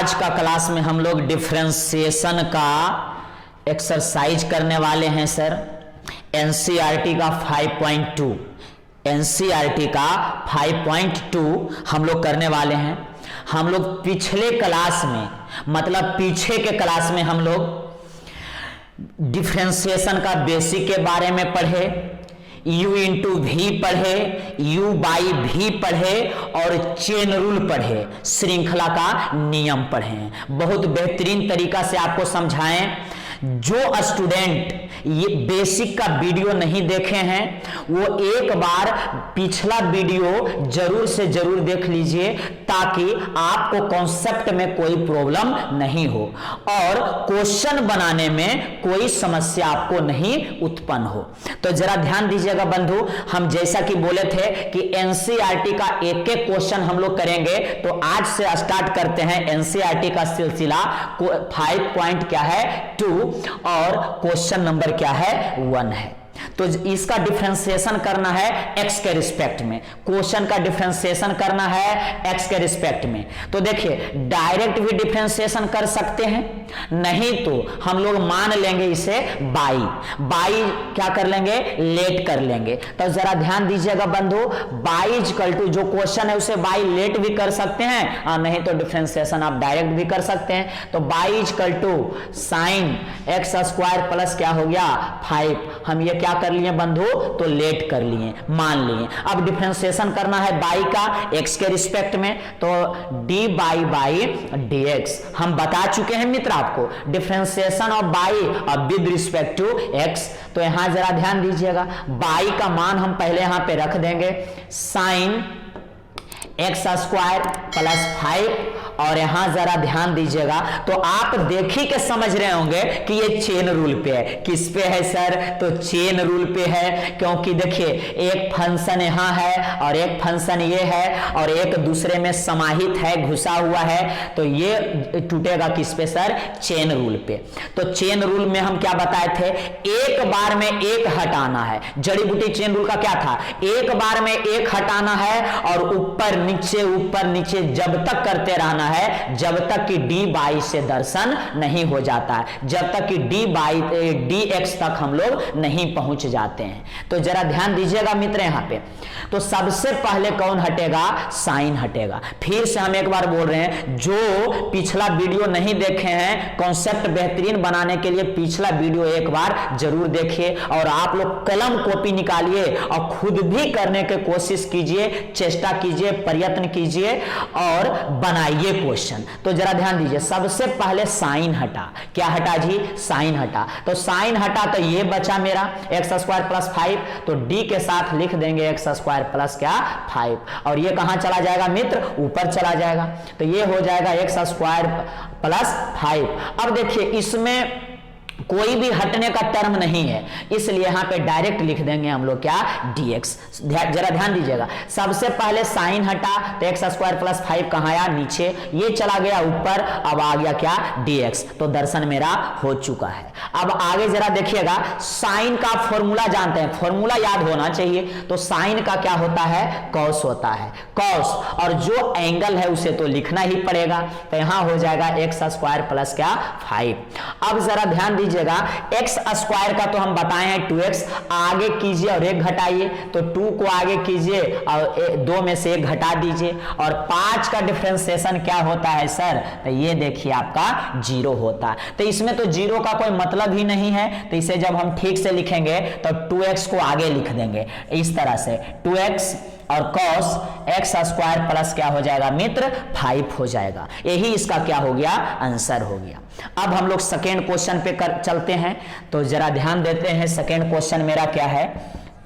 आज का क्लास में हम लोग डिफरेंशिएशन का एक्सरसाइज करने वाले हैं सर। एनसीईआरटी का 5.2 एनसीईआरटी का 5.2 हम लोग करने वाले हैं। हम लोग पिछले क्लास में मतलब पीछे के क्लास में हम लोग डिफरेंशिएशन का बेसिक के बारे में पढ़े, u इंटू वी पढ़े, u बाई भी पढ़े और चेन रूल पढ़े, श्रृंखला का नियम पढ़े। बहुत बेहतरीन तरीका से आपको समझाएं। जो स्टूडेंट ये बेसिक का वीडियो नहीं देखे हैं वो एक बार पिछला वीडियो जरूर से जरूर देख लीजिए ताकि आपको कॉन्सेप्ट में कोई प्रॉब्लम नहीं हो और क्वेश्चन बनाने में कोई समस्या आपको नहीं उत्पन्न हो। तो जरा ध्यान दीजिएगा बंधु, हम जैसा कि बोले थे कि एनसीईआरटी का एक एक क्वेश्चन हम लोग करेंगे, तो आज से स्टार्ट करते हैं एनसीईआरटी का सिलसिला। 5 पॉइंट क्या है 2 और क्वेश्चन नंबर क्या है 1 है। तो इसका डिफरेंशिएशन करना है x के रिस्पेक्ट में, क्वेश्चन का डिफरेंशिएशन करना है x के रिस्पेक्ट में। तो देखिए डायरेक्ट भी डिफरेंशिएशन कर सकते हैं, नहीं तो हम लोग मान लेंगे इसे बाई क्या कर लेंगे लेट कर लेंगे। तो जरा ध्यान दीजिएगा बंधु, बाई इक्वल टू जो क्वेश्चन है उसे बाई लेट भी कर सकते हैं और नहीं तो डिफरेंशिएशन आप डायरेक्ट भी कर सकते हैं। तो Y equal to sine X square plus क्या हो गया 5, हम ये क्या कर लिए बंधु तो लेट कर लिए, मान लिए। अब डिफरेंशिएशन करना है बाई का x के रिस्पेक्ट में, तो डी बाई dx हम बता चुके हैं मित्र आपको, डिफरेंशिएशन ऑफ बाई अब विद रिस्पेक्ट टू x। तो यहां जरा ध्यान दीजिएगा, बाई का मान हम पहले यहां पे रख देंगे साइन एक्स स्क्वायर प्लस 5 और यहां जरा ध्यान दीजिएगा। तो आप देख ही के समझ रहे होंगे कि ये चेन रूल पे है। किस पे है सर? तो चेन रूल पे है, क्योंकि देखिए एक फंक्शन यहां है और एक फंक्शन ये है और एक दूसरे में समाहित है, घुसा हुआ है, तो ये टूटेगा किस पे सर? चेन रूल पे। तो चेन रूल में हम क्या बताए थे, एक बार में एक हटाना है। जड़ी बूटी चेन रूल का क्या था, एक बार में एक हटाना है और ऊपर नीचे जब तक करते रहना है जब तक कि डी बाई से दर्शन नहीं हो जाता है, जब तक कि डी एक्स तक हम लोग नहीं पहुंच जाते हैं। तो जरा ध्यान दीजिएगा मित्र यहां पे। तो सबसे पहले कौन हटेगा? साइन हटेगा। फिर से हम एक बार बोल रहे हैं, जो पिछला वीडियो नहीं देखे हैं कॉन्सेप्ट बेहतरीन बनाने के लिए पिछला वीडियो एक बार जरूर देखिए और आप लोग कलम कॉपी निकालिए और खुद भी करने की कोशिश कीजिए, चेष्टा कीजिए, प्रयत्न कीजिए और बनाइए क्वेश्चन। तो जरा ध्यान दीजिए, सबसे पहले साइन हटा। क्या हटा जी? साइन हटा। तो साइन हटा तो ये बचा मेरा एक्स स्क्वायर प्लस 5, तो डी के साथ लिख देंगे एक्स स्क्वायर प्लस क्या 5 और ये कहां चला जाएगा मित्र? ऊपर चला जाएगा। तो ये हो जाएगा एक्स स्क्वायर प्लस 5। अब देखिए इसमें कोई भी हटने का टर्म नहीं है, इसलिए यहां पे डायरेक्ट लिख देंगे हम लोग क्या dx। जरा ध्यान दीजिएगा, सबसे पहले साइन हटा तो एक्स स्क्वायर प्लस 5 कहां आया? नीचे, ये चला गया ऊपर, अब आ गया क्या dx। तो दर्शन मेरा हो चुका है। अब आगे जरा देखिएगा, साइन का फॉर्मूला जानते हैं, फॉर्मूला याद होना चाहिए। तो साइन का क्या होता है? कॉस होता है, कॉस, और जो एंगल है उसे तो लिखना ही पड़ेगा। तो यहां हो जाएगा एक्स स्क्वायर प्लस क्या 5। अब जरा ध्यान दीजिएगा, एक्स स्क्वायर का तो हम बताए हैं 2x, आगे कीजिए और 1 घटाइए, तो 2 को आगे कीजिए और 2 में से 1 घटा दीजिए। और 5 का डिफरेंशिएशन क्या होता है सर? तो ये देखिए आपका 0 होता है। तो इसमें तो 0 का कोई मतलब ही नहीं है, तो इसे जब हम ठीक से लिखेंगे तो 2x को आगे लिख देंगे इस तरह से, 2x और cos एक्स स्क्वायर प्लस क्या हो जाएगा मित्र 5 हो जाएगा। यही इसका क्या हो गया? आंसर हो गया। अब हम लोग सेकेंड क्वेश्चन पे चलते हैं। तो जरा ध्यान देते हैं, सेकेंड क्वेश्चन मेरा क्या है?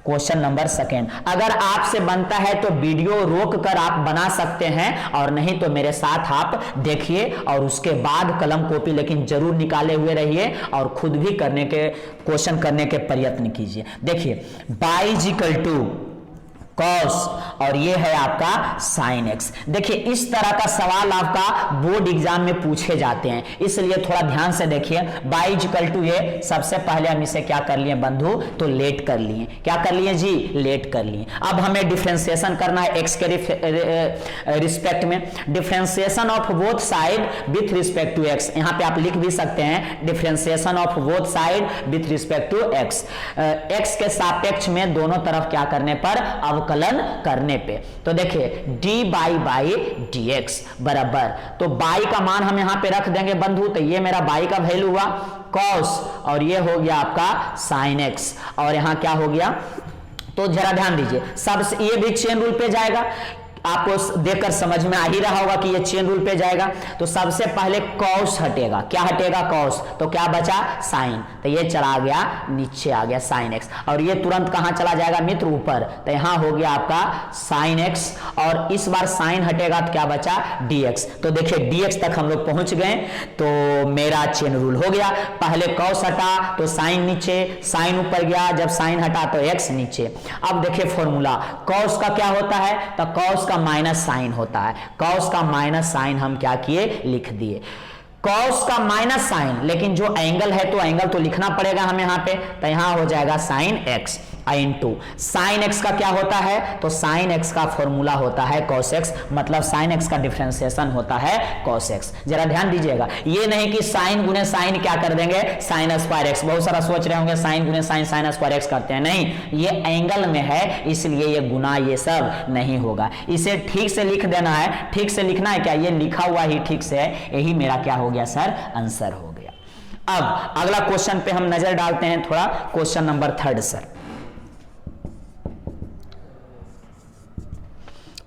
Question number second. अगर आपसे बनता है तो वीडियो रोक कर आप बना सकते हैं और नहीं तो मेरे साथ आप देखिए और उसके बाद कलम कॉपी लेकिन जरूर निकाले हुए रहिए और खुद भी करने के क्वेश्चन करने के प्रयत्न कीजिए। देखिए बाई इक्वल टू कॉस और ये है आपका साइन एक्स। देखिए इस तरह का सवाल आपका बोर्ड एग्जाम में पूछे जाते हैं, इसलिए थोड़ा ध्यान से देखिए। बाई इक्वल टू ए, सबसे पहले हम इसे क्या कर लिए बंधु, तो लेट कर लिए। क्या कर लिए जी, लेट कर लिए। अब हमें डिफरेंशिएशन करना है एक्स के रिस्पेक्ट में, differentiation of both side with respect to X. यहां पे आप लिख भी सकते हैं differentiation of both side with respect to X. X के सापेक्ष में दोनों तरफ क्या करने पर, अवकलन करने पे। तो देखिए डी बाई डी एक्स बराबर, तो बाई का मान हम यहां पे रख देंगे बंधु, तो ये मेरा बाई का वैल्यू हुआ कॉस और ये हो गया आपका साइन एक्स, और यहां क्या हो गया, तो जरा ध्यान दीजिए, सबसे ये भी चेन रूल पे जाएगा। आपको देखकर समझ में आ ही रहा होगा कि ये चेन रूल पे जाएगा। तो सबसे पहले कॉस हटेगा, क्या हटेगा कॉस, तो क्या बचा साइन, तो ये चला गया नीचे आ गया साइन एक्स, और ये तुरंत कहां चला जाएगा मित्र, ऊपर, तो यहां हो गया आपका साइन एक्स, और इस बार साइन हटेगा तो क्या बचा dx। तो देखिए dx तक हम लोग पहुंच गए, तो मेरा चेन रूल हो गया। पहले कॉस हटा तो साइन नीचे, साइन ऊपर गया, जब साइन हटा तो x नीचे। अब देखिए फॉर्मूला, कॉस का क्या होता है, तो कॉस का माइनस साइन होता है। कॉस का माइनस साइन हम क्या किए, लिख दिए। कॉस का माइनस साइन, लेकिन जो एंगल है तो एंगल तो लिखना पड़ेगा हम यहां पे, तो यहां हो जाएगा sine x into sine x का क्या होता है, तो साइन एक्स का फॉर्मूला होता है कॉस एक्स, मतलब साइन एक्स का डिफरेंशिएशन होता है कॉस एक्स। जरा ध्यान दीजिएगा, ये नहीं कि साइन गुने साइन क्या कर देंगे, साइन स्क्वायर एक्स। बहुत सारा सोच रहे होंगे साइन गुने साइन साइन स्क्वायर एक्स करते हैं, नहीं, ये एंगल में है इसलिए ये गुना ये सब नहीं होगा। इसे ठीक से लिख देना है, ठीक से लिखना है क्या, ये लिखा हुआ ही ठीक से है, यही मेरा क्या हो गया सर, आंसर हो गया। अब अगला क्वेश्चन पे हम नजर डालते हैं थोड़ा, question number 3 sir.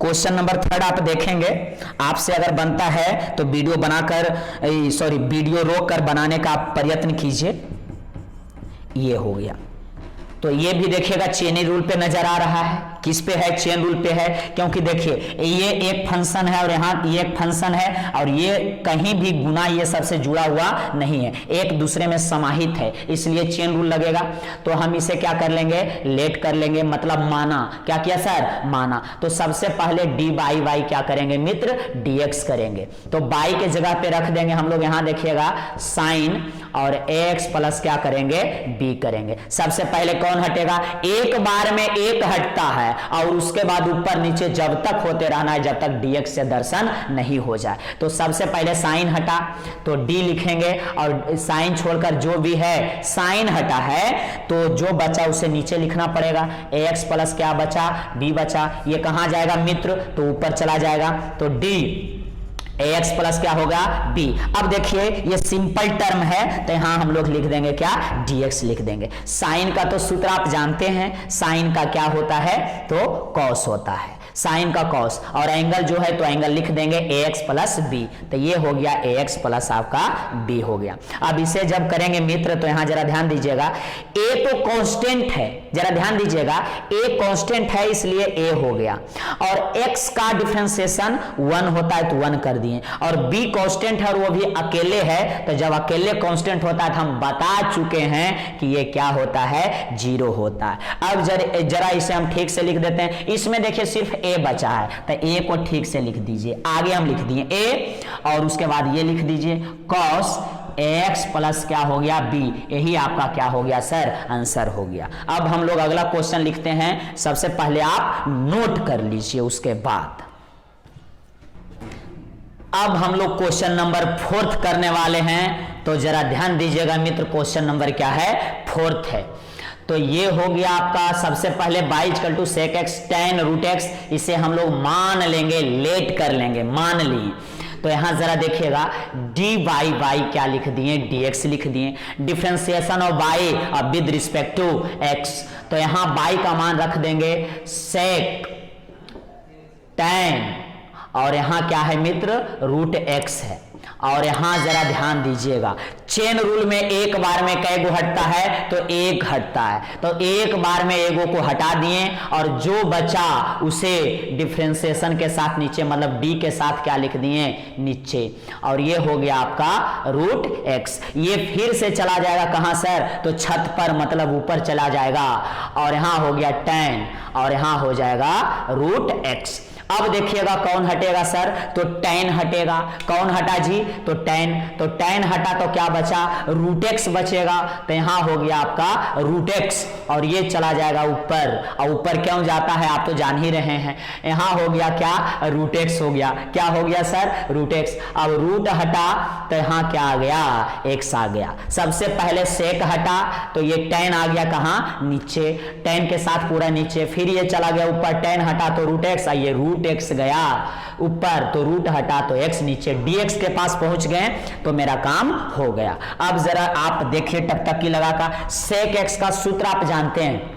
Question number 3 आप देखेंगे, आपसे अगर बनता है तो वीडियो बनाकर, वीडियो रोक कर बनाने का प्रयत्न कीजिए। ये हो गया, तो ये भी देखिएगा चेन रूल पे नजर आ रहा है। किस पे है, चेन रूल पे है, क्योंकि देखिए ये एक फंक्शन है और यहाँ ये एक फंक्शन है, और ये कहीं भी गुना ये सबसे जुड़ा हुआ नहीं है, एक दूसरे में समाहित है, इसलिए चेन रूल लगेगा। तो हम इसे क्या कर लेंगे, लेट कर लेंगे, मतलब माना। क्या किया सर, माना। तो सबसे पहले डी बाई वाई क्या करेंगे मित्र, dx करेंगे। तो बाई के जगह पे रख देंगे हम लोग, यहां देखिएगा साइन, और ax प्लस क्या करेंगे, b करेंगे। सबसे पहले कौन हटेगा, एक बार में एक हटता है, और उसके बाद ऊपर नीचे जब तक होते रहना है जब तक dx से दर्शन नहीं हो जाए। तो सबसे पहले साइन हटा तो d लिखेंगे, और साइन छोड़कर जो भी है साइन हटा है तो जो बचा उसे नीचे लिखना पड़ेगा। ax प्लस क्या बचा, b बचा, ये कहां जाएगा मित्र, तो ऊपर चला जाएगा। तो d ax प्लस क्या होगा, b। अब देखिए ये सिंपल टर्म है, तो यहां हम लोग लिख देंगे क्या, dx लिख देंगे। साइन का तो सूत्र आप जानते हैं, साइन का क्या होता है, तो कॉस होता है, साइन का कॉस, और एंगल जो है तो एंगल लिख देंगे ax प्लस b। तो ये हो गया ax प्लस आपका b हो गया। अब इसे जब करेंगे मित्र, तो यहां जरा ध्यान दीजिएगा, a तो कांस्टेंट है, जरा ध्यान दीजिएगा, a कांस्टेंट है इसलिए a हो गया, और x का डिफरेंशिएशन 1 होता है तो 1 कर दिए, और b कांस्टेंट है और वो भी अकेले है, तो जब अकेले कांस्टेंट होता है तो हम बता चुके हैं कि ये क्या होता है, 0 होता है। अब जरा इसे हम ठीक से लिख देते हैं। इसमें देखिए सिर्फ a बचा है, तो a को ठीक से लिख दीजिए। आगे हम लिख दिए a, और उसके बाद ये लिख दीजिए cos ax प्लस क्या हो गया, b। यही आपका क्या हो गया सर, आंसर हो गया। अब हम लोग अगला क्वेश्चन लिखते हैं, सबसे पहले आप नोट कर लीजिए, उसके बाद अब हम लोग क्वेश्चन नंबर 4 करने वाले हैं। तो जरा ध्यान दीजिएगा मित्र, क्वेश्चन नंबर क्या है, 4 है। तो ये हो गया आपका, सबसे पहले Y equal to sec X tan root X, इसे हम लोग मान लेंगे, लेट कर लेंगे, मान लिए। तो यहां जरा देखिएगा डी बाई वाई क्या लिख दिए, dx लिख दिए। Differentiation of Y with respect to x, तो यहां बाई का मान रख देंगे सेक टेन, और यहां क्या है मित्र, रूट x है, और यहां जरा ध्यान दीजिएगा, चेन रूल में एक बार में कै गो हटता है, तो एक हटता है, तो एक बार में एगो को हटा दिए और जो बचा उसे डिफरेंशिएशन के साथ नीचे, मतलब डी के साथ क्या लिख दिए, नीचे, और ये हो गया आपका रूट एक्स। ये फिर से चला जाएगा कहां सर, तो छत पर, मतलब ऊपर चला जाएगा, और यहां हो गया tan, और यहां हो जाएगा रूट एक्स। अब देखिएगा कौन हटेगा सर, तो tan हटेगा। कौन हटा जी, तो tan, तो tan हटा तो क्या बचा, रूट एक्स बचेगा, तो यहां हो गया आपका रूट एक्स, और ये चला जाएगा ऊपर, और ऊपर क्यों जाता है आप तो जान ही रहे हैं, यहां हो गया क्या, रूट एक्स हो गया, क्या हो गया सर, रूट एक्स। अब रूट हटा तो यहां क्या आ गया, एक्स आ गया। सबसे पहले सेक हटा तो ये tan आ गया कहां, नीचे, tan के साथ पूरा नीचे, फिर ये चला गया ऊपर, tan हटा तो रूट एक्स, ये रूट एक्स गया ऊपर, तो रूट हटा तो एक्स नीचे, dx के पास पहुंच गए तो मेरा काम हो गया। अब जरा आप देखिए टकटकी लगाकर, सेक एक्स का सूत्र आप जानते हैं,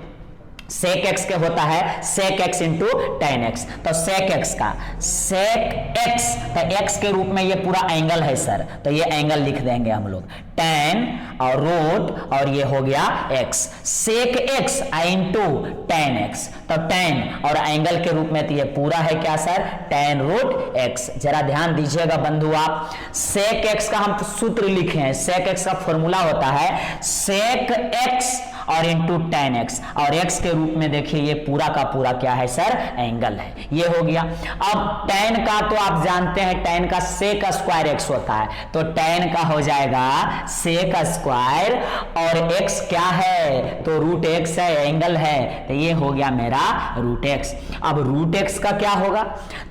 सेक एक्स के होता है sec X into tan X, तो सेक एक्स का सेक एक्स, तो एक्स के रूप में ये पूरा एंगल है सर, तो ये एंगल लिख देंगे हम लोग, टेन और रूट, और ये हो गया X, sec X into tan X, तो टेन और एंगल के रूप में तो ये पूरा है क्या सर, टेन रूट एक्स। जरा ध्यान दीजिएगा बंधु, आप सेक एक्स का हम सूत्र लिखे हैं, सेक एक्स का फॉर्मूला होता है सेक एक्स और इंटू टेन एक्स, और एक्स के रूप में देखिए ये पूरा का पूरा क्या है सर, एंगल है, ये हो गया। अब टेन का तो आप जानते हैं टेन का सेक स्क्वायर एक्स होता है, तो टेन का हो जाएगा सेक स्क्वायर, और एक्स क्या है, तो रूट एक्स है, एंगल है, तो ये हो गया मेरा रूट एक्स। अब रूट एक्स का क्या होगा,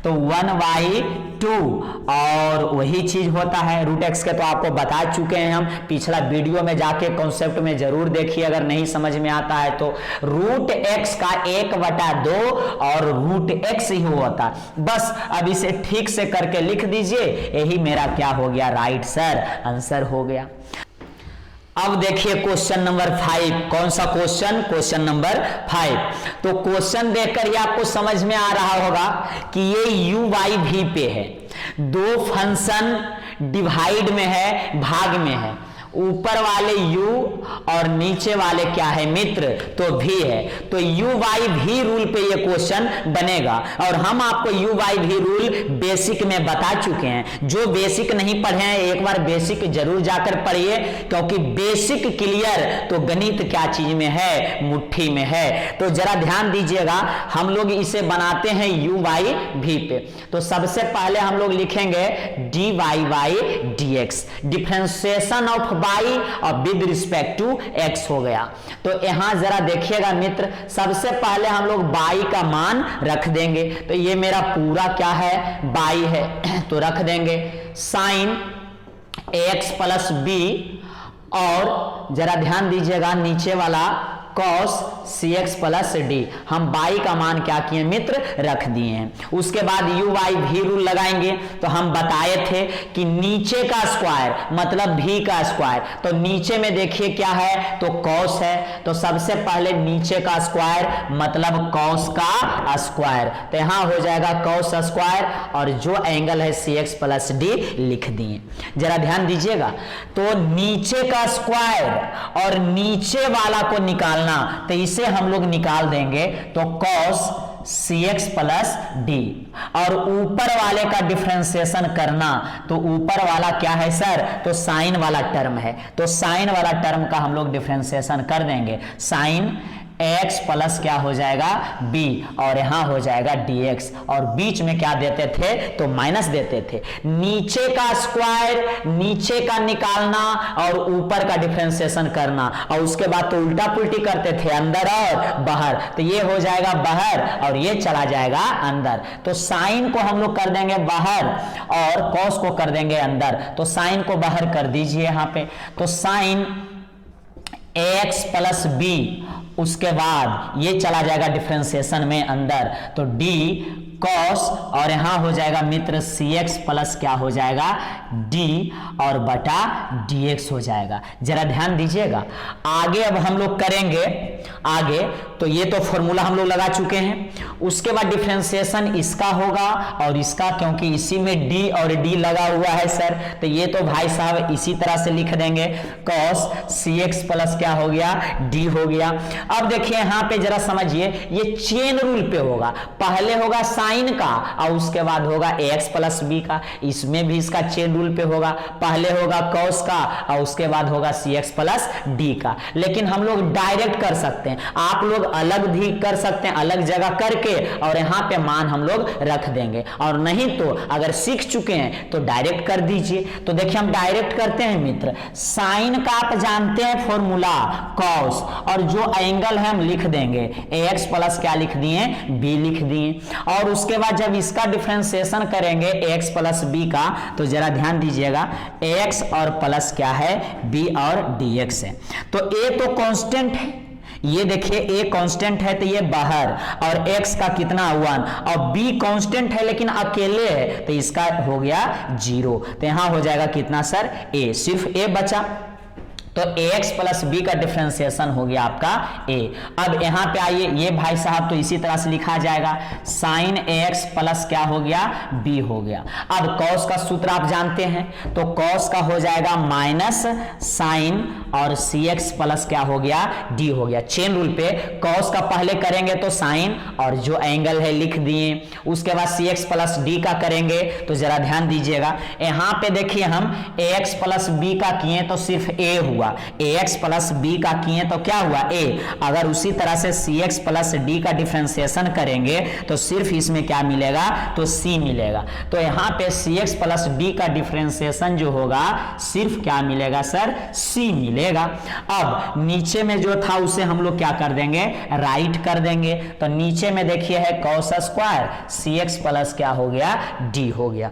तो 1/2, और वही चीज होता है रूट एक्स के, तो आपको बता चुके हैं हम, पिछला वीडियो में जाके कॉन्सेप्ट में जरूर देखिए, अगर नहीं समझ में आता है तो। रूट एक्स का 1/2 और रूट एक्स ही होता, बस अब इसे ठीक से करके लिख दीजिए, यही मेरा क्या हो गया, राइट सर, आंसर हो गया। अब देखिए क्वेश्चन नंबर 5, कौन सा क्वेश्चन, क्वेश्चन नंबर 5। तो क्वेश्चन देखकर ये आपको समझ में आ रहा होगा कि ये u/v पे है, दो फंक्शन डिवाइड में है, भाग में है, ऊपर वाले u और नीचे वाले क्या है मित्र, तो v है, तो u/v रूल पे ये क्वेश्चन बनेगा। और हम आपको u/v रूल बेसिक में बता चुके हैं, जो बेसिक नहीं पढ़े हैं एक बार बेसिक जरूर जाकर पढ़िए, क्योंकि बेसिक क्लियर तो गणित क्या चीज में है, मुट्ठी में है। तो जरा ध्यान दीजिएगा, हम लोग इसे बनाते हैं u/v पे, तो सबसे पहले हम लोग लिखेंगे dy/dx, डिफरेंशिएशन ऑफ y और विद रिस्पेक्ट टू x हो गया। तो यहां जरा देखिएगा मित्र, सबसे पहले हम लोग y का मान रख देंगे, तो ये मेरा पूरा क्या है, y है, तो रख देंगे साइन ax प्लस b, और जरा ध्यान दीजिएगा नीचे वाला cos cx प्लस डी, हम y का मान क्या किए मित्र, रख दिए हैं। उसके बाद u/v रूल लगाएंगे, तो हम बताए थे कि नीचे का स्क्वायर मतलब v का स्क्वायर, तो नीचे में देखिए क्या है, तो cos है, तो सबसे पहले नीचे का स्क्वायर मतलब cos का स्क्वायर, तो यहां हो जाएगा cos स्क्वायर, और जो एंगल है cx प्लस डी लिख दिए। जरा ध्यान दीजिएगा, तो नीचे का स्क्वायर और नीचे वाला को निकालना, तो इसे हम लोग निकाल देंगे, तो cos cx प्लस डी, और ऊपर वाले का डिफरेंशिएशन करना, तो ऊपर वाला क्या है सर, तो साइन वाला टर्म है, तो साइन वाला टर्म का हम लोग डिफरेंशिएशन कर देंगे, साइन x प्लस क्या हो जाएगा b, और यहां हो जाएगा dx, और बीच में क्या देते थे, तो माइनस देते थे। नीचे का स्क्वायर नीचे का निकालना और ऊपर का डिफरेंशिएशन करना, और उसके बाद तो उल्टा पुल्टी करते थे, अंदर और बाहर, तो ये हो जाएगा बाहर और ये चला जाएगा अंदर, तो साइन को हम लोग कर देंगे बाहर और cos को कर देंगे अंदर, तो साइन को बाहर कर दीजिए यहां पे, तो साइन ax प्लस b, उसके बाद ये चला जाएगा डिफरेंशिएशन में अंदर, तो d कॉस और यहां हो जाएगा मित्र सी एक्स प्लस क्या हो जाएगा डी और बटा डी एक्स हो जाएगा। जरा ध्यान दीजिएगा, आगे अब हम लोग करेंगे आगे, तो ये तो फॉर्मूला हम लोग लगा चुके हैं। उसके बाद डिफरेंशिएशन इसका होगा और इसका, क्योंकि इसी में डी और डी लगा हुआ है सर, तो ये तो भाई साहब इसी तरह से लिख देंगे, कॉस सी एक्स प्लस क्या हो गया डी हो गया। अब देखिए यहां पे जरा समझिए, ये चेन रूल पे होगा, पहले होगा साइन का और उसके बाद होगा ए एक्स प्लस बी का, इसमें भी इसका चेन रूल पे होगा, पहले होगा कॉस का और उसके बाद होगा सी एक्स प्लस डी का। लेकिन हम लोग डायरेक्ट कर सकते हैं, आप लोग अलग भी कर सकते हैं, अलग जगह करके और यहां पे मान हम लोग रख देंगे, और नहीं तो अगर सीख चुके हैं तो डायरेक्ट कर दीजिए। तो देखिए हम डायरेक्ट करते हैं मित्र, साइन का आप जानते हैं फॉर्मूला कॉस, और जो एंगल है हम लिख देंगे ए एक्स प्लस क्या लिख दिए बी लिख दिए, और उसके बाद जब इसका डिफरेंशिएशन करेंगे ए एक्स प्लस बी का, तो जरा ध्यान दीजिएगा ए एक्स और प्लस क्या है बी और डी एक्स है। तो ए तो कांस्टेंट है, ये देखिए ए कांस्टेंट है तो ये बाहर, और x का कितना 1, और b कांस्टेंट है लेकिन अकेले है तो इसका हो गया 0, तो यहां हो जाएगा कितना सर a, सिर्फ a बचा, तो ax प्लस बी का डिफरेंशिएशन हो गया आपका a। अब यहां पे आइए, ये भाई साहब तो इसी तरह से लिखा जाएगा, साइन ax प्लस क्या हो गया b हो गया। अब कॉस का सूत्र आप जानते हैं, तो कॉस का हो जाएगा माइनस साइन और cx प्लस क्या हो गया d हो गया। चेन रूल पे कॉस का पहले करेंगे तो साइन और जो एंगल है लिख दिए, उसके बाद cx प्लस d का करेंगे, तो जरा ध्यान दीजिएगा यहां पे देखिए हम ax प्लस b का किए तो सिर्फ a हुआ, ax प्लस बी का किए तो क्या हुआ a। अगर उसी तरह से cx प्लस डी का डिफरेंशिएशन करेंगे तो सिर्फ इसमें क्या मिलेगा तो c मिलेगा। तो यहां पे cx प्लस डी का डिफरेंशिएशन जो होगा सिर्फ क्या मिलेगा सर c मिलेगा। अब नीचे में जो था उसे हम लोग क्या कर देंगे राइट कर देंगे, तो नीचे में देखिए है cos स्क्वायर cx प्लस क्या हो गया d हो गया।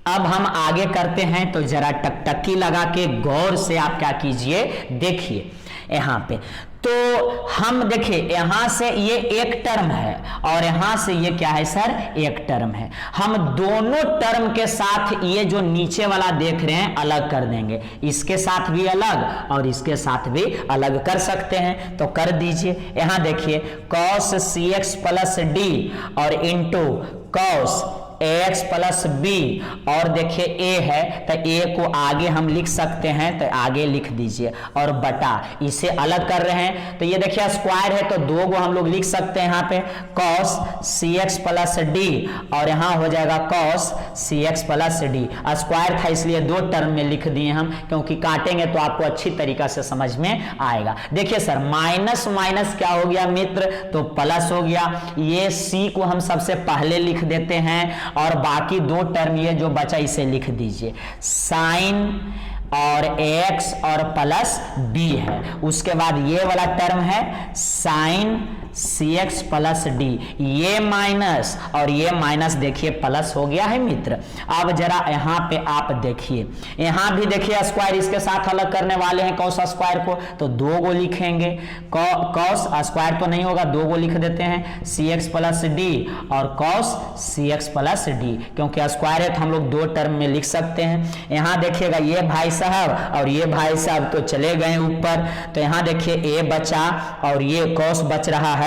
अब हम आगे करते हैं, तो जरा टकटकी लगा के गौर से आप क्या कीजिए देखिए यहां पे, तो हम देखिए यहां से ये एक टर्म है और यहां से ये क्या है सर एक टर्म है, हम दोनों टर्म के साथ ये जो नीचे वाला देख रहे हैं अलग कर देंगे, इसके साथ भी अलग और इसके साथ भी अलग कर सकते हैं, तो कर दीजिए। यहां देखिए cos cx प्लस डी और into cos ax plus B, और देखिए a है तो a को आगे हम लिख सकते हैं तो आगे लिख दीजिए, और बटा इसे अलग कर रहे हैं तो ये देखिए स्क्वायर है तो दो को हम लोग लिख सकते हैं यहाँ पे cos cx प्लस डी और यहाँ हो जाएगा cos cx plus D. Square था इसलिए दो टर्म में लिख दिए हम, क्योंकि काटेंगे तो आपको अच्छी तरीका से समझ में आएगा। देखिए सर माइनस माइनस क्या हो गया मित्र तो प्लस हो गया, ये c को हम सबसे पहले लिख देते हैं और बाकी दो टर्म ये जो बचा इसे लिख दीजिए, साइन और x और प्लस b है, उसके बाद ये वाला टर्म है साइन cx प्लस डी, ये माइनस और ये माइनस देखिए प्लस हो गया है मित्र। अब जरा यहाँ पे आप देखिए, यहाँ भी देखिए स्क्वायर इसके साथ अलग करने वाले हैं cos स्क्वायर को, तो दो को लिखेंगे, cos स्क्वायर तो नहीं होगा, दो को लिख देते हैं cx प्लस डी और cos cx प्लस डी, क्योंकि स्क्वायर है तो हम लोग दो टर्म में लिख सकते हैं। यहाँ देखिएगा ये भाई साहब और ये भाई साहब तो चले गए ऊपर, तो यहाँ देखिए a बचा और ये cos बच रहा है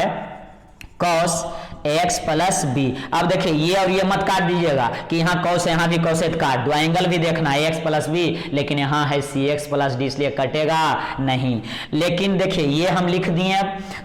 cos x प्लस बी। अब देखिए ये और ये मत काट दीजिएगा कि यहाँ cos है यहाँ भी cos है काट दो, एंगल भी देखना है x प्लस बी, लेकिन यहाँ है cx प्लस डी इसलिए कटेगा नहीं। लेकिन देखिए ये हम लिख दिए,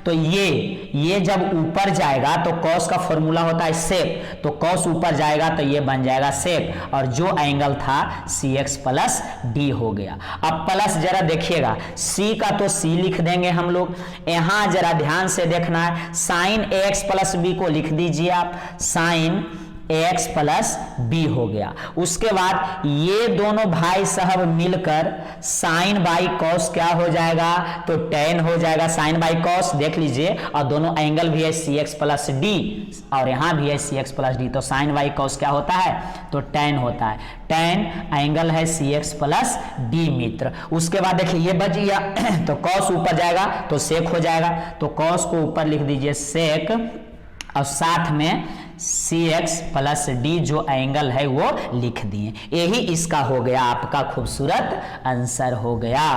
तो ये जब ऊपर जाएगा तो cos का फॉर्मूला होता है सेक, तो cos ऊपर जाएगा तो ये बन जाएगा सेक, और जो एंगल था cx प्लस डी हो गया। अब प्लस जरा देखिएगा c का तो c लिख देंगे हम लोग, यहाँ जरा ध्यान से देखना है साइन x प्लस बी को लिख दीजिए आप, साइन ax प्लस बी हो गया। उसके बाद ये दोनों भाई साहब मिलकर साइन बाई कॉस क्या हो जाएगा तो tan हो जाएगा, साइन बाई कॉस देख लीजिए, और दोनों एंगल भी है cx प्लस डी और यहाँ भी है cx प्लस डी, तो साइन बाई कॉस क्या होता है तो tan होता है, tan एंगल है cx प्लस डी मित्र। उसके बाद देखिए ये बच गया तो cos ऊपर जाएगा तो sec हो जाएगा, तो cos को ऊपर लिख दीजिए sec और साथ में cx प्लस d जो एंगल है वो लिख दिए। यही इसका हो गया, आपका खूबसूरत आंसर हो गया।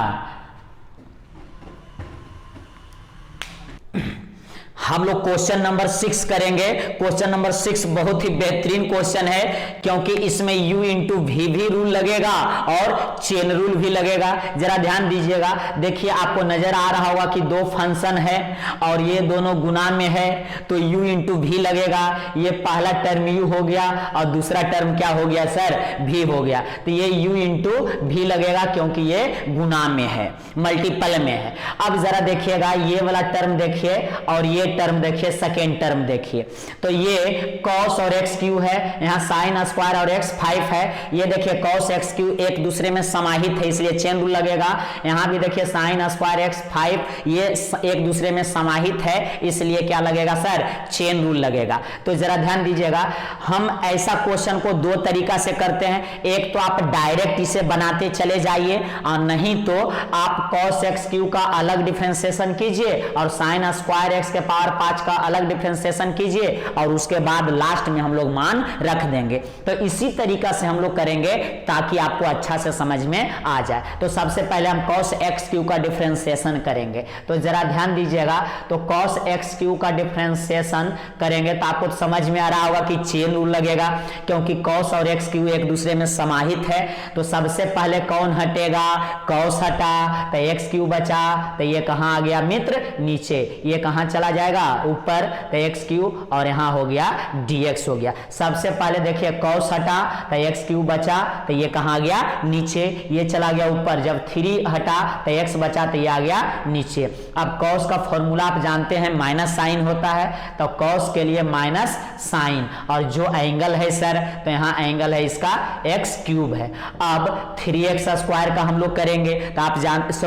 हम लोग क्वेश्चन नंबर 6 करेंगे। क्वेश्चन नंबर 6 बहुत ही बेहतरीन क्वेश्चन है, क्योंकि इसमें u इंटू वी भी रूल लगेगा और चेन रूल भी लगेगा। जरा ध्यान दीजिएगा, देखिए आपको नजर आ रहा होगा कि दो फंक्शन है और ये दोनों गुना में है, तो u इंटू भी लगेगा। ये पहला टर्म u हो गया और दूसरा टर्म क्या हो गया सर, v हो गया। तो ये u इंटू भी लगेगा क्योंकि ये गुना में है, मल्टीपल में है। अब जरा देखिएगा, ये वाला टर्म देखिए और ये टर्म देखिए, सेकेंड टर्म देखिए। तो ये cos और x क्यू है, यहाँ sin स्क्वायर और x 5 है। ये देखिए cos x क्यू एक दूसरे में समाहित है, इसलिए चेन रूल लगेगा। यहाँ भी देखिए sin स्क्वायर x 5 ये एक दूसरे में समाहित है, इसलिए क्या लगेगा सर, चेन रूल लगेगा। तो जरा ध्यान दीजिएगा, हम ऐसा क्वेश्चन को दो तरीका से करते हैं। एक तो आप डायरेक्ट इसे बनाते चले जाइए, और नहीं तो आप cos x क्यू का अलग डिफरेंशिएशन कीजिए और sin स्क्वायर x के पावर 5 का अलग डिफरेंशिएशन कीजिए, और उसके बाद लास्ट में हम लोग मान रख देंगे। तो इसी तरीका से हम लोग करेंगे ताकि आपको अच्छा से समझ में आ जाए। तो सबसे पहले हम cos x क्यू का डिफरेंशिएशन करेंगे। तो जरा ध्यान दीजिएगा, तो cos x क्यू का डिफरेंशिएशन करेंगे तो आपको समझ में आ रहा होगा कि चेन रूल लगेगा, क्योंकि cos और x क्यू एक दूसरे में समाहित है। तो सबसे पहले कौन हटेगा, cos हटा तो x क्यू बचा, तो ये कहां आ गया मित्र, नीचे। ये कहां चला जाएगा, ऊपर, तो x क्यू, और यहां हो गया dx हो गया। सबसे पहले देखिए cos हटा तो x क्यू बचा, तो ये कहां गया, नीचे। ये चला गया ऊपर, जब 3 हटा तो x बचा, तो ये आ गया नीचे। अब cos का फॉर्मूला आप जानते हैं, माइनस साइन होता है, तो cos के लिए माइनस साइन, और जो एंगल है सर, तो यहाँ एंगल है इसका x क्यूब है। अब 3x स्क्वायर का हम लोग करेंगे, तो आप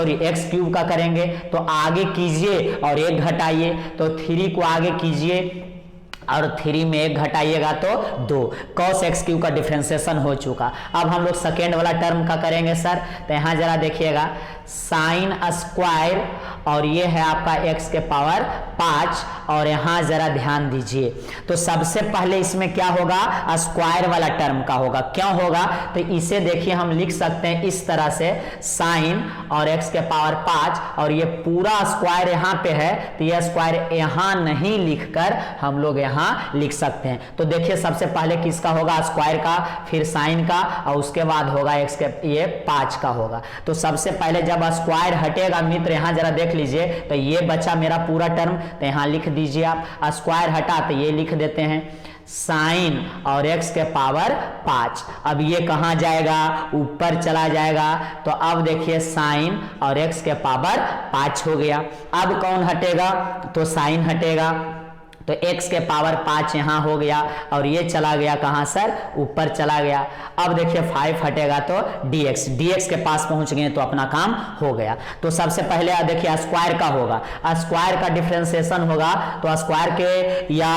x क्यूब का करेंगे तो आगे कीजिए और 1 घटाइए, तो 3 को आगे कीजिए और 3 में 1 घटाइएगा तो 2। cos x क्यू का डिफरेंशिएशन हो चुका। अब हम लोग सेकेंड वाला टर्म का करेंगे सर। तो यहाँ जरा देखिएगा, साइन स्क्वायर और ये है आपका x के पावर 5, और यहाँ जरा ध्यान दीजिए, तो सबसे पहले इसमें क्या होगा, स्क्वायर वाला टर्म का होगा। क्यों होगा, तो इसे देखिए हम लिख सकते हैं इस तरह से, साइन और x के पावर 5, और ये पूरा स्क्वायर यहाँ पे है, तो ये स्क्वायर यहाँ नहीं लिखकर हम लोग यहाँ लिख सकते हैं। तो देखिए सबसे पहले किसका होगा, स्क्वायर का, फिर साइन का, और उसके बाद होगा x के, ये 5 का होगा। तो सबसे पहले जब स्क्वायर हटेगा मित्र, यहाँ जरा देख लीजिए, तो ये बचा मेरा पूरा टर्म, तो यहाँ लिख दीजिए आप। स्क्वायर हटा तो ये लिख देते हैं, साइन और x के पावर 5। अब ये कहां जाएगा, ऊपर चला जाएगा। तो अब देखिए साइन और x के पावर 5 हो गया। अब कौन हटेगा, तो साइन हटेगा, तो x के पावर 5 यहाँ हो गया, और ये चला गया कहाँ सर, ऊपर चला गया। अब देखिए 5 हटेगा तो dx के पास पहुंच गए, तो अपना काम हो गया। तो सबसे पहले देखिए स्क्वायर का होगा, स्क्वायर का डिफरेंशिएशन होगा, तो स्क्वायर के या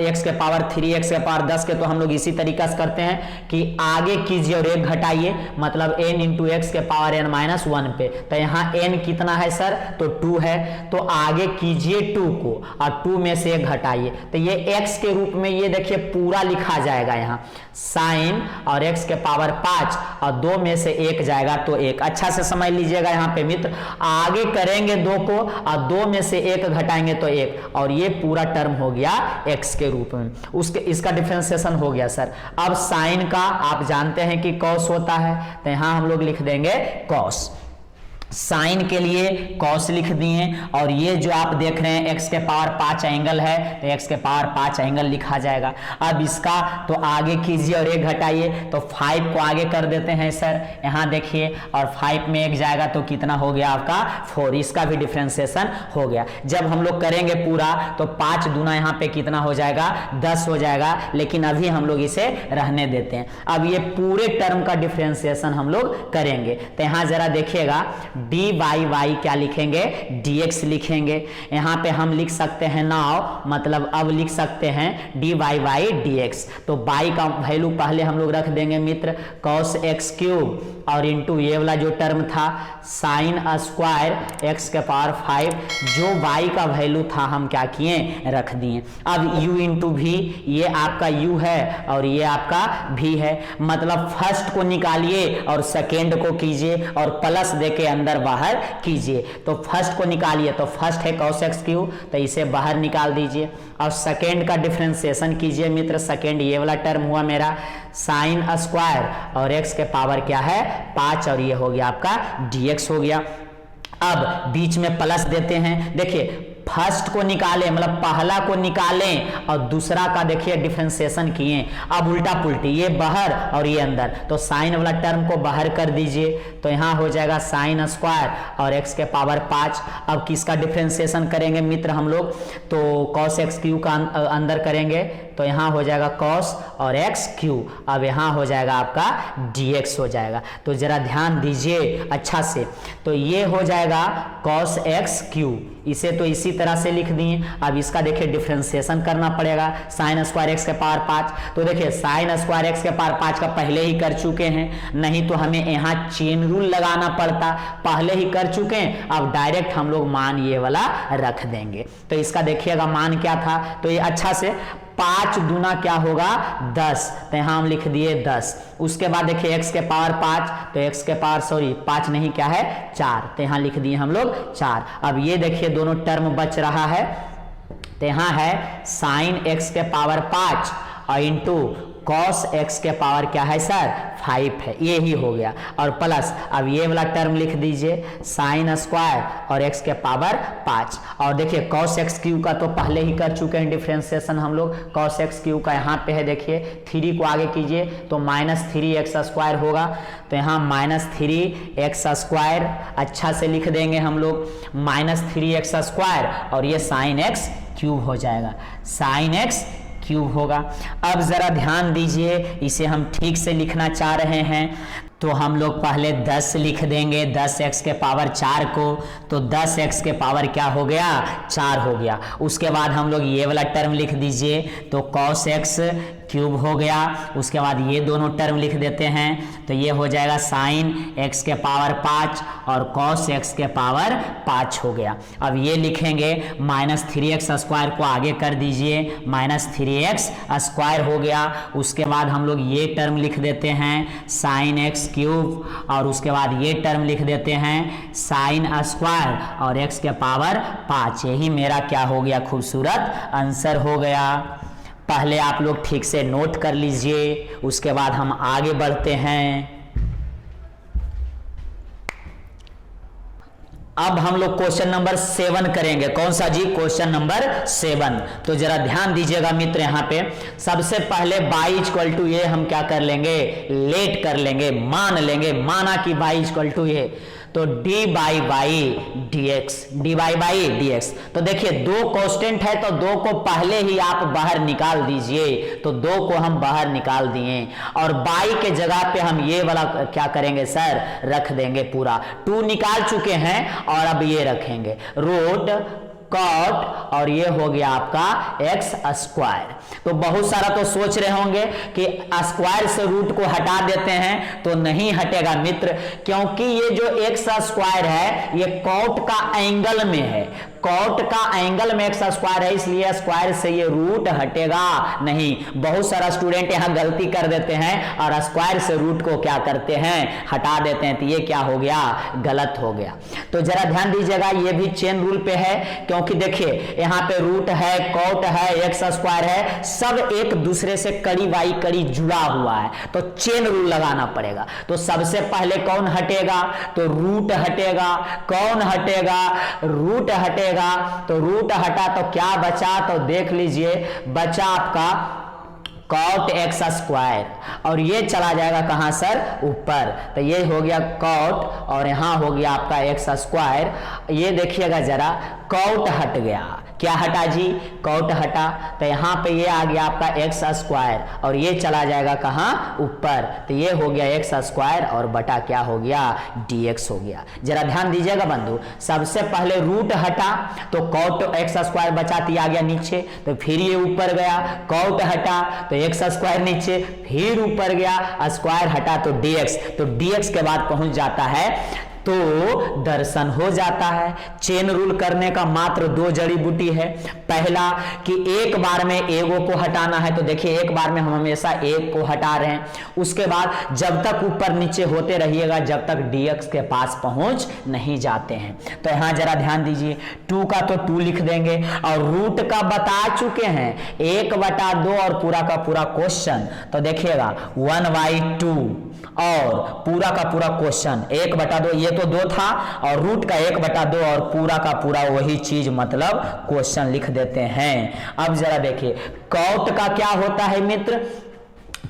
x के पावर 3 x के पावर 10 के, तो हम लोग इसी तरीका से करते हैं कि आगे कीजिए और 1 घटाइए, मतलब n इंटू x के पावर n-1 पे। तो यहाँ n कितना है सर, तो 2 है, तो आगे कीजिए 2 को, और 2 में से घटाइए, तो ये x के रूप में ये देखिए पूरा लिखा जाएगा यहाँ, साइन और x के पावर 5, और 2 में से 1 जाएगा तो 1। अच्छा से समझ लीजिएगा यहाँ पे मित्र, आगे करेंगे 2 को और 2 में से 1 घटाएंगे तो 1, और ये पूरा टर्म हो गया x के रूप में, उसके इसका डिफरेंशिएशन हो गया सर। अब साइन का आप जानते हैं कि cos होता है, तो यहाँ हम लोग लिख देंगे cos। साइन के लिए cos लिख दिए, और ये जो आप देख रहे हैं x के पावर 5 एंगल है, तो x के पावर 5 एंगल लिखा जाएगा। अब इसका तो आगे कीजिए और 1 घटाइए, तो 5 को आगे कर देते हैं सर, यहाँ देखिए, और 5 में 1 जाएगा तो कितना हो गया आपका 4, इसका भी डिफरेंशिएशन हो गया। जब हम लोग करेंगे पूरा तो 5 दूना यहाँ पे कितना हो जाएगा, 10 हो जाएगा, लेकिन अभी हम लोग इसे रहने देते हैं। अब ये पूरे टर्म का डिफरेंशिएशन हम लोग करेंगे, तो यहाँ जरा देखिएगा, डी बाई वाई क्या लिखेंगे, dx लिखेंगे। यहाँ पे हम लिख सकते हैं नाउ, मतलब अब लिख सकते हैं डी बाई वाई dx। तो बाई का वैल्यू पहले हम लोग रख देंगे मित्र cos x क्यूब और इंटू ये वाला जो टर्म था साइन स्क्वायर x के पावर 5, जो y का वैल्यू था हम क्या किए, रख दिए। अब u इंटू भी, ये आपका u है और ये आपका v है, मतलब फर्स्ट को निकालिए और सेकेंड को कीजिए और प्लस देके अंदर बाहर कीजिए। तो फर्स्ट को निकालिए तो फर्स्ट है cos x क्यूब, तो इसे बाहर निकाल दीजिए और सेकेंड का डिफरेंशिएशन कीजिए मित्र। सेकेंड ये वाला टर्म हुआ मेरा साइन स्क्वायर और x के पावर क्या है 5 और ये हो गया आपका dx हो गया। अब बीच में प्लस देते हैं, देखिए फर्स्ट को निकालें मतलब पहला को निकालें और दूसरा का देखिए डिफरेंशिएशन किए। अब उल्टा पुल्टी, ये बाहर और ये अंदर, तो साइन वाला टर्म को बाहर कर दीजिए तो यहाँ हो जाएगा साइन स्क्वायर और x के पावर 5। अब किसका डिफरेंशिएशन करेंगे मित्र हम लोग, तो cos x क्यू का अंदर करेंगे तो यहाँ हो जाएगा cos और x क्यू। अब यहाँ हो जाएगा आपका dx हो जाएगा। तो जरा ध्यान दीजिए अच्छा से, तो ये हो जाएगा cos x क्यू, इसे तो इसी तरह से लिख दिए। अब इसका देखिए डिफरेंशिएशन करना पड़ेगा, साइन स्क्वायर x के पावर 5। तो देखिए साइन स्क्वायर x के पावर 5 का पहले ही कर चुके हैं, नहीं तो हमें यहाँ चेन रूल लगाना पड़ता, पहले ही कर चुके हैं। अब डायरेक्ट हम लोग मान ये वाला रख देंगे। तो इसका देखिएगा मान क्या था, तो ये अच्छा से 5 दूना क्या होगा 10, तो यहाँ हम लिख दिए 10। उसके बाद देखिए x के पावर 5, तो x के पावर 5 नहीं क्या है 4, तो यहाँ लिख दिए हम लोग 4। अब ये देखिए दोनों टर्म बच रहा है, तो यहाँ है साइन x के पावर 5 और इंटू cos x के पावर क्या है सर 5 है, ये ही हो गया और प्लस अब ये वाला टर्म लिख दीजिए साइन स्क्वायर और x के पावर 5। और देखिए cos x क्यू का तो पहले ही कर चुके हैं डिफरेंशिएशन हम लोग, cos x क्यू का यहाँ पे है देखिए 3 को आगे कीजिए तो -3x स्क्वायर होगा, तो यहाँ -3x स्क्वायर अच्छा से लिख देंगे हम लोग, -3x स्क्वायर और ये साइन x क्यूब हो जाएगा, साइन x क्यूब होगा। अब जरा ध्यान दीजिए, इसे हम ठीक से लिखना चाह रहे हैं तो हम लोग पहले 10 लिख देंगे, 10x के पावर 4 को, तो 10x के पावर क्या हो गया 4 हो गया। उसके बाद हम लोग ये वाला टर्म लिख दीजिए तो cos x क्यूब हो गया। उसके बाद ये दोनों टर्म लिख देते हैं तो ये हो जाएगा साइन x के पावर 5 और cos x के पावर 5 हो गया। अब ये लिखेंगे -3x स्क्वायर को आगे कर दीजिए, -3x स्क्वायर हो गया। उसके बाद हम लोग ये टर्म लिख देते हैं साइन x क्यूब और उसके बाद ये टर्म लिख देते हैं साइन स्क्वायर और x के पावर 5। यही मेरा क्या हो गया खूबसूरत आंसर हो गया। पहले आप लोग ठीक से नोट कर लीजिए, उसके बाद हम आगे बढ़ते हैं। अब हम लोग क्वेश्चन नंबर 7 करेंगे। कौन सा जी, क्वेश्चन नंबर 7। तो जरा ध्यान दीजिएगा मित्र, यहाँ पे सबसे पहले y इक्वल टू ए हम क्या कर लेंगे, लेट कर लेंगे, मान लेंगे, माना कि y इक्वल टू ए, तो D by by D x. तो देखिए 2 कांस्टेंट है तो 2 को पहले ही आप बाहर निकाल दीजिए, तो 2 को हम बाहर निकाल दिए और बाई के जगह पे हम ये वाला क्या करेंगे सर, रख देंगे पूरा। 2 निकाल चुके हैं और अब ये रखेंगे रूट कॉट और ये हो गया आपका एक्स स्क्वायर। तो बहुत सारा तो सोच रहे होंगे कि स्क्वायर से रूट को हटा देते हैं, तो नहीं हटेगा मित्र, क्योंकि ये जो एक्स स्क्वायर है ये कॉट का एंगल में है, कॉट का एंगल में एक्स स्क्वायर है, इसलिए स्क्वायर से ये रूट हटेगा नहीं। बहुत सारा स्टूडेंट यहां गलती कर देते हैं और स्क्वायर से रूट को क्या करते हैं, हटा देते हैं, तो ये क्या हो गया, गलत हो गया। तो जरा ध्यान दीजिएगा, ये भी चेन रूल पे है, क्योंकि देखिए यहाँ पे रूट है, कॉट है, एक्स स्क्वायर है, सब एक दूसरे से कड़ी बाई कड़ी जुड़ा हुआ है, तो चेन रूल लगाना पड़ेगा। तो सबसे पहले कौन हटेगा, तो रूट हटेगा। कौन हटेगा, रूट हटेगा। तो रूट हटा तो क्या बचा, तो देख लीजिए बचा आपका कॉट एक्स स्क्वायर और ये चला जाएगा कहां सर, ऊपर, तो ये हो गया कॉट और यहां हो गया आपका एक्स स्क्वायर। ये देखिएगा जरा, कॉट हट गया, क्या हटा जी, कॉट हटा, तो यहाँ पे ये आ गया आपका एक्स स्क्वायर और ये चला जाएगा कहाँ, ऊपर, तो ये हो गया एक्स स्क्वायर और बटा क्या हो गया, dx हो गया। जरा ध्यान दीजिएगा बंधु, सबसे पहले रूट हटा तो कॉट एक्स स्क्वायर बचा तो आ गया नीचे, तो फिर ये ऊपर गया, कॉट हटा तो एक्स स्क्वायर नीचे, फिर ऊपर गया, स्क्वायर हटा तो dx, तो dx के बाद पहुंच जाता है तो दर्शन हो जाता है। चेन रूल करने का मात्र 2 जड़ी बूटी है। पहला कि एक बार में एगो को हटाना है, तो देखिए एक बार में हम हमेशा एक को हटा रहे हैं, उसके बाद जब तक ऊपर नीचे होते रहिएगा जब तक dx के पास पहुंच नहीं जाते हैं। तो यहां जरा ध्यान दीजिए, 2 का तो 2 लिख देंगे और रूट का बता चुके हैं 1/2 और पूरा का पूरा क्वेश्चन, तो देखिएगा 1/2 और पूरा का पूरा क्वेश्चन 1/2, ये तो 2 था और रूट का 1/2 और पूरा का पूरा वही चीज मतलब क्वेश्चन लिख देते हैं। अब जरा देखिए कॉट का क्या होता है मित्र,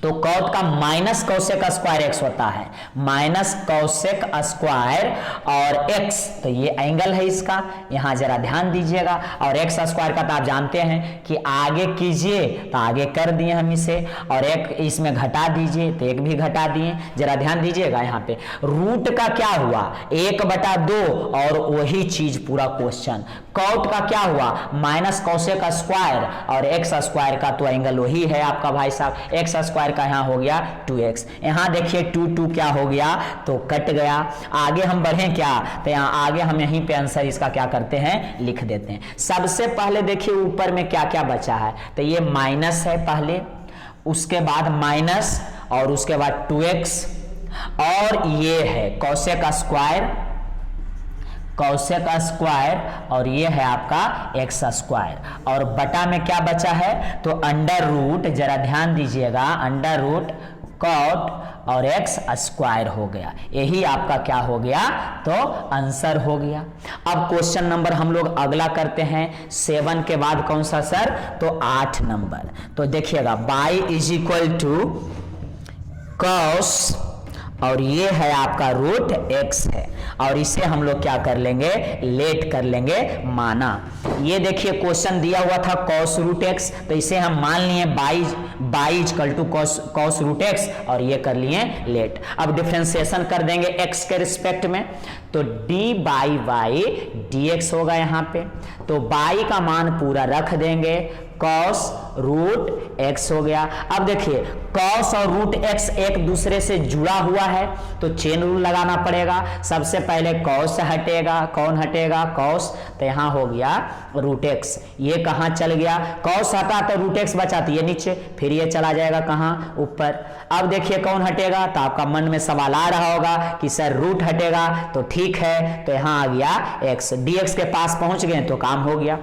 तो कॉट का माइनस कौशेक स्क्वायर एक्स होता है, माइनस कौशेक स्क्वायर और एक्स, तो ये एंगल है इसका, यहां जरा ध्यान दीजिएगा। और एक्स स्क्वायर का तो आप जानते हैं कि आगे कीजिए तो आगे कर दिए हम इसे, और एक इसमें घटा दीजिए तो एक भी घटा दिए। जरा ध्यान दीजिएगा यहाँ पे रूट का क्या हुआ 1/2 और वही चीज पूरा क्वेश्चन। कॉट का क्या हुआ माइनस कौशेक स्क्वायर और एक्स स्क्वायर का तो एंगल वही है आपका भाई साहब, एक्स स्क्वायर का यहाँ हो गया 2x। यहाँ देखिए 2 क्या हो गया तो कट गया। आगे हम बढ़े क्या, तो यहाँ आगे हम यहीं पे आंसर इसका क्या करते हैं लिख देते हैं। सबसे पहले देखिए ऊपर में क्या क्या बचा है, तो ये माइनस है पहले, उसके बाद माइनस और उसके बाद 2x और ये है कौशेक स्क्वायर, कौशेक स्क्वायर और ये है आपका एक्स स्क्वायर और बटा में क्या बचा है तो अंडर रूट, जरा ध्यान दीजिएगा, अंडर रूट कॉट और एक्स स्क्वायर हो गया। यही आपका क्या हो गया तो आंसर हो गया। अब क्वेश्चन नंबर हम लोग अगला करते हैं 7 के बाद कौन सा सर, तो 8 नंबर। तो देखिएगा y = cos और ये है आपका रूट x है और इसे हम लोग क्या कर लेंगे लेट कर लेंगे माना। ये देखिए क्वेश्चन दिया हुआ था cos रूट x, तो इसे हम मान लिए y = cos रूट x और ये कर लिए लेट। अब डिफरेंशिएशन कर देंगे x के रिस्पेक्ट में, तो dy dx होगा यहाँ पे, तो y का मान पूरा रख देंगे, cos रूट x हो गया। अब देखिए cos और रूट x एक दूसरे से जुड़ा हुआ है तो चेन रूल लगाना पड़ेगा। सबसे पहले cos हटेगा, कौन हटेगा cos, तो यहाँ हो गया रूट x, ये कहाँ चल गया, cos हटा तो रूट x बचा तो ये नीचे, फिर ये चला जाएगा कहाँ ऊपर। अब देखिए कौन हटेगा, तो आपका मन में सवाल आ रहा होगा कि सर रूट हटेगा, तो ठीक है, तो यहाँ आ गया x, dx के पास पहुंच गए तो काम हो गया।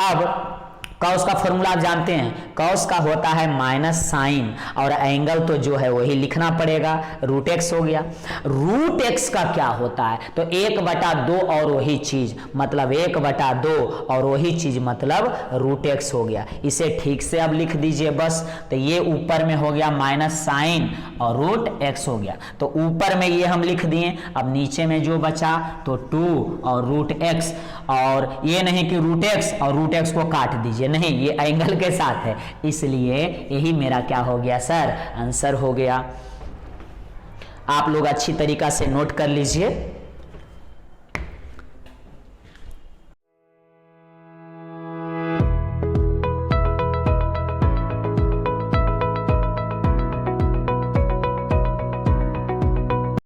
अब कॉस का फॉर्मूला आप जानते हैं, कॉस का होता है माइनस साइन और एंगल तो जो है वही लिखना पड़ेगा, रूट एक्स हो गया। रूट एक्स का क्या होता है तो 1/2 और वही चीज मतलब 1/2 और वही चीज मतलब रूट एक्स हो गया। इसे ठीक से अब लिख दीजिए बस, तो ये ऊपर में हो गया माइनस साइन और रूट एक्स हो गया, तो ऊपर में ये हम लिख दिए। अब नीचे में जो बचा तो 2 और रूट एक्स, और ये नहीं कि रूट एक्स और रूट एक्स को काट दीजिए, नहीं, ये एंगल के साथ है, इसलिए यही मेरा क्या हो गया सर आंसर हो गया। आप लोग अच्छी तरीका से नोट कर लीजिए।